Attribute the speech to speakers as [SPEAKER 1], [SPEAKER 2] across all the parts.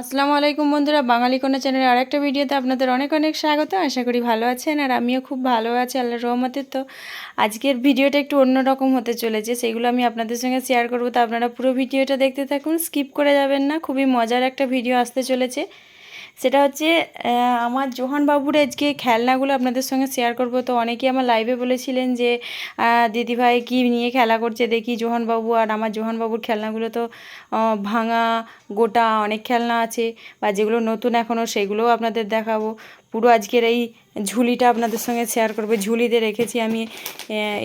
[SPEAKER 1] আসসালামু আলাইকুম বন্ধুরা, বাঙালি কন্যা চ্যানেলের আরেকটা ভিডিওতে আপনাদের অনেক অনেক স্বাগত। আশা করি ভালো আছেন আর আমিও খুব ভালো আছি আল্লাহর রহমতে। তো আজকের ভিডিওটা একটু অন্যরকম হতে চলেছে, সেগুলো আমি আপনাদের সঙ্গে শেয়ার করব। তো আপনারা পুরো ভিডিওটা দেখতে থাকুন, স্কিপ করে যাবেন না। খুবই মজার একটা ভিডিও আসতে চলেছে। সেটা হচ্ছে আমার জোহান বাবুর আজকে খেলনাগুলো আপনাদের সঙ্গে শেয়ার করব। তো অনেকেই আমার লাইভে বলেছিলেন যে দিদিভাই কী নিয়ে খেলা করছে দেখি জোহান বাবু। আর আমার জোহান বাবুর খেলনাগুলো তো ভাঙা গোটা অনেক খেলনা আছে, বা যেগুলো নতুন এখনও সেগুলোও আপনাদের দেখাবো। পুরো আজকের এই ঝুলিটা আপনাদের সঙ্গে শেয়ার করবো। ঝুলিতে রেখেছি আমি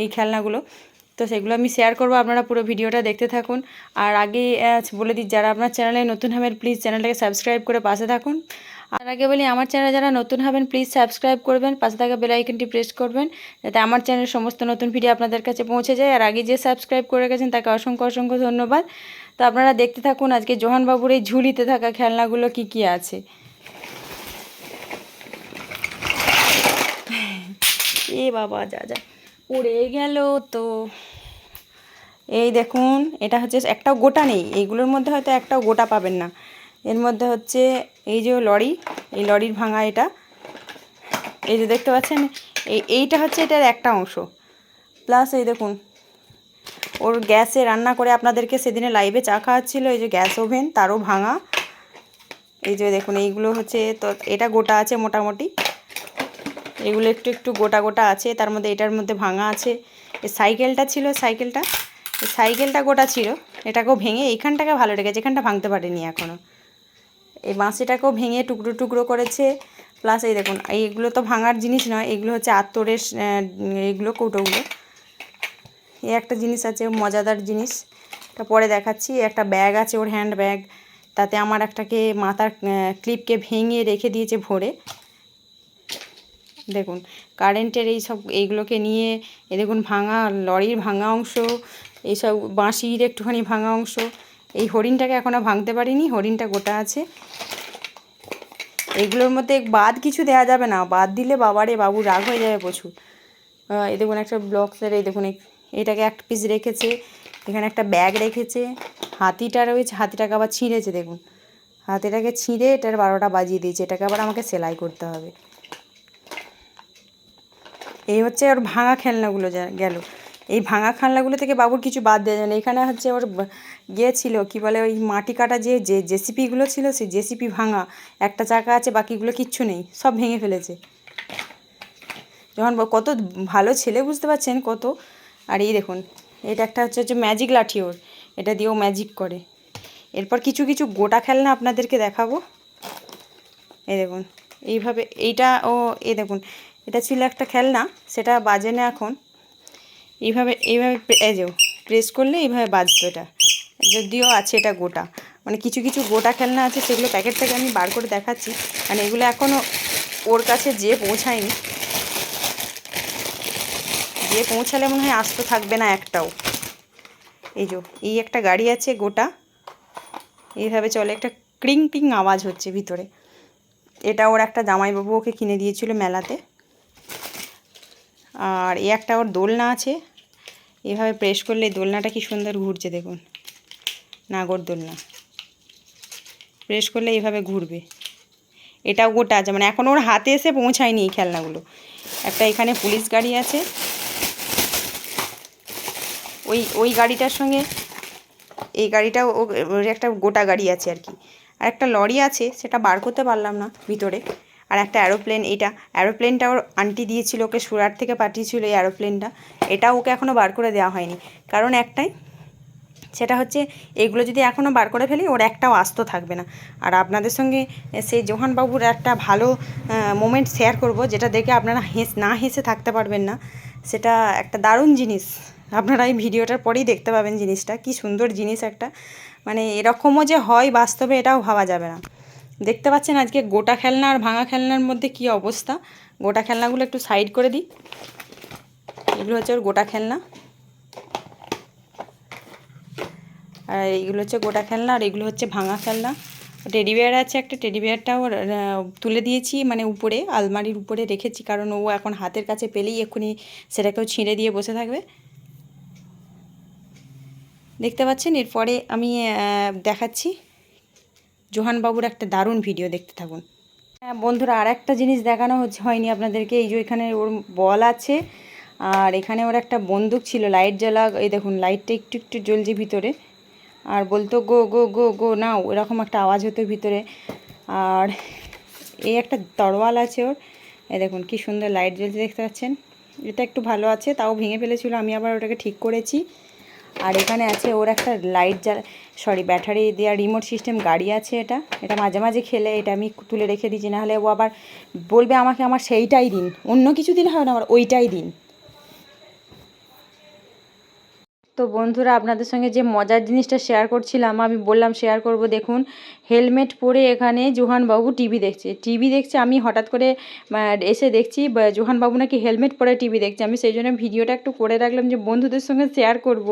[SPEAKER 1] এই খেলনাগুলো, তো সেগুলো আমি শেয়ার করবো। আপনারা পুরো ভিডিওটা দেখতে থাকুন। আর আগে বলে দিই, যারা আপনার চ্যানেলে নতুন হবেন প্লিজ চ্যানেলটাকে সাবস্ক্রাইব করে পাশে থাকুন। আর আগে বলি, আমার চ্যানেলে যারা নতুন হবেন প্লিজ সাবস্ক্রাইব করবেন, পাশে থাকা বেল আইকনটি প্রেস করবেন, যাতে আমার চ্যানেলের সমস্ত নতুন ভিডিও আপনাদের কাছে পৌঁছে যায়। আর আগে যে সাবস্ক্রাইব করে গেছেন তাকে অসংখ্য অসংখ্য ধন্যবাদ। তো আপনারা দেখতে থাকুন আজকে জোহান বাবুর এই ঝুলিতে থাকা খেলনাগুলো কি কি আছে। এ বাবা, যা যা উড়ে গেল। তো এই দেখুন, এটা হচ্ছে একটাও গোটা নেই, এইগুলোর মধ্যে হয়তো একটাও গোটা পাবেন না। এর মধ্যে হচ্ছে এই যে লরি, এই লরির ভাঙা এটা, এই যে দেখতে পাচ্ছেন, এইটা হচ্ছে এটার একটা অংশ। প্লাস এই দেখুন, ওর গ্যাসে রান্না করে আপনাদেরকে সেদিনে লাইভে চা খাওয়াচ্ছিল, এই যে গ্যাস ওভেন তারও ভাঙা। এই যে দেখুন, এইগুলো হচ্ছে, তো এটা গোটা আছে মোটামুটি, এগুলো একটু একটু গোটা গোটা আছে, তার মধ্যে এটার মধ্যে ভাঙা আছে। এই সাইকেলটা ছিল, সাইকেলটা গোটা ছিল, এটাকেও ভেঙে এইখানটাকে ভালো রেখেছে, এখানটা ভাঙতে পারেনি এখনও। এই বাঁশিটাকেও ভেঙে টুকরো টুকরো করেছে। প্লাস এই দেখুন, এইগুলো তো ভাঙার জিনিস নয়, এগুলো হচ্ছে আতরের এইগুলো কৌটোগুলো। এই একটা জিনিস আছে মজাদার জিনিস, এটা পরে দেখাচ্ছি। একটা ব্যাগ আছে ওর, হ্যান্ড ব্যাগ, তাতে আমার একটাকে মাথার ক্লিপকে ভেঙে রেখে দিয়েছে ভরে। দেখুন, কারেন্টের এইগুলোকে নিয়ে, এ দেখুন ভাঙা লরির ভাঙা অংশ, এইসব বাঁশির একটুখানি ভাঙা অংশ। এই হরিণটাকে এখনও ভাঙতে পারিনি, হরিণটা গোটা আছে। এইগুলোর মধ্যে বাদ কিছু দেওয়া যাবে না, বাদ দিলে বাবারে বাবু রাগ হয়ে যাবে প্রচুর। এই দেখুন একটা ব্লকসের, এই দেখুন এটাকে এক পিস রেখেছে, এখানে একটা ব্যাগ রেখেছে, হাতিটা রয়েছে, হাতিটাকে আবার ছিঁড়েছে। দেখুন, হাতিটাকে ছিঁড়ে এটার 12টা বাজিয়ে দিয়েছে, এটাকে আবার আমাকে সেলাই করতে হবে। এই হচ্ছে ওর ভাঙা খেলনাগুলো গেল। এই ভাঙা খেলনাগুলো থেকে বাবুর কিছু বাদ দেওয়া যায় না। এখানে হচ্ছে ওর ছিল কী বলে, ওই মাটি কাটা যে জেসিপিগুলো ছিল, সেই জেসিপি ভাঙা, একটা চাকা আছে, বাকিগুলো কিচ্ছু নেই, সব ভেঙে ফেলেছে। যখন কত ভালো ছেলে, বুঝতে পারছেন কত। আর এই দেখুন, এটা একটা হচ্ছে ম্যাজিক লাঠি ওর, এটা দিয়েও ম্যাজিক করে। এরপর কিছু কিছু গোটা খেলনা আপনাদেরকে দেখাবো। এই দেখুন, এইভাবে এইটা, এই দেখুন, এটা ছিল একটা খেলনা, সেটা বাজে না এখন। এইভাবে এই যে প্রেস করলে এইভাবে বাজতো এটা, যদিও আছে এটা গোটা। মানে কিছু কিছু গোটা খেলনা আছে, সেগুলো প্যাকেট থেকে আমি বার করে দেখাচ্ছি, মানে এগুলো এখনও ওর কাছে পৌঁছায়নি। পৌঁছালে মনে হয় আস্ত থাকবে না একটাও। এই যে এই একটা গাড়ি আছে গোটা, এইভাবে চলে, একটা ক্রিং টিং আওয়াজ হচ্ছে ভিতরে। এটা ওর একটা জামাইবাবু ওকে কিনে দিয়েছিল মেলাতে। আর এই একটা ওর দোলনা আছে, এভাবে প্রেস করলে দোলনাটা কি সুন্দর ঘুরছে দেখুন, নাগরদোলনা, প্রেস করলে এইভাবে ঘুরবে। এটাও গোটা আছে, মানে এখন ওর হাতে এসে পৌঁছায়নি এই খেলনাগুলো। একটা এখানে পুলিশ গাড়ি আছে, ওই গাড়িটার সঙ্গে এই গাড়িটাও ওর একটা গোটা গাড়ি আছে আর কি। আর একটা লরি আছে, সেটা বার করতে পারলাম না ভিতরে। আর একটা অ্যারোপ্লেন, অ্যারোপ্লেনটা ওর আন্টি দিয়েছিল, ওকে সুরাট থেকে পাঠিয়েছিল এই অ্যারোপ্লেনটা। এটা ওকে এখনও বার করে দেওয়া হয়নি, কারণ একটাই, সেটা হচ্ছে এগুলো যদি এখনও বার করে ফেলি ওর একটাও আস্ত থাকবে না। আর আপনাদের সঙ্গে সেই জোহানবাবুর একটা ভালো মোমেন্ট শেয়ার করব, যেটা দেখে আপনারা না হেসে থাকতে পারবেন না। সেটা একটা দারুণ জিনিস, আপনারা এই ভিডিওটার পরেই দেখতে পাবেন জিনিসটা, কি সুন্দর জিনিস একটা। মানে এরকমও যে হয় বাস্তবে, এটাও ভাবা যাবে না। দেখতে পাচ্ছেন আজকে গোটা খেলনা আর ভাঙা খেলনার মধ্যে কি অবস্থা। গোটা খেলনাগুলো একটু সাইড করে দিই, এগুলো হচ্ছে ওর গোটা খেলনা, আর এইগুলো হচ্ছে গোটা খেলনা, আর এগুলো হচ্ছে ভাঙা খেলনা। টেডি বিয়ার আছে একটা, টেডি বিয়ারটাও তুলে দিয়েছি, মানে উপরে আলমারির উপরে রেখেছি, কারণ ও এখন হাতের কাছে পেলেই এক্ষুনি সেটাকেও ছিঁড়ে দিয়ে বসে থাকবে। দেখতে পাচ্ছেন, এরপরে আমি দেখাচ্ছি জোহানবাবুর একটা দারুণ ভিডিও দেখতে থাকুন। হ্যাঁ বন্ধুরা, আর একটা জিনিস দেখানো হয়নি আপনাদেরকে। এই যে এখানে ওর বল আছে, আর এখানে ওর একটা বন্দুক ছিল, লাইট জ্বালা। এই দেখুন লাইটটা একটু একটু জ্বলছে ভিতরে, আর বলতো গো গো গো গো নাও, এরকম একটা আওয়াজ হতো ভিতরে। আর এই একটা তরোয়াল আছে ওর, এই দেখুন কি সুন্দর লাইট জ্বলছে দেখতে পাচ্ছেন। এটা একটু ভালো আছে, তাও ভেঙে ফেলেছিল, আমি আবার ওটাকে ঠিক করেছি। আর এখানে আছে ওর একটা ব্যাটারি দেওয়া রিমোট সিস্টেম গাড়ি আছে। এটা মাঝে মাঝে খেলে, এটা আমি তুলে রেখে দিচ্ছি, নাহলে ও আবার বলবে আমাকে আমার সেইটাই দিন, অন্য কিছু দিন হয় না, আমার ওইটাই দিন। তো বন্ধুরা, আপনাদের সঙ্গে যে মজার জিনিসটা শেয়ার করছিলাম, আমি বললাম শেয়ার করব। দেখুন হেলমেট পরে এখানে জোহানবাবু টিভি দেখছে। আমি হঠাৎ করে এসে দেখছি জোহানবাবু নাকি হেলমেট পরে টিভি দেখছে। আমি সেই জন্য ভিডিওটা একটু করে রাখলাম যে বন্ধুদের সঙ্গে শেয়ার করব।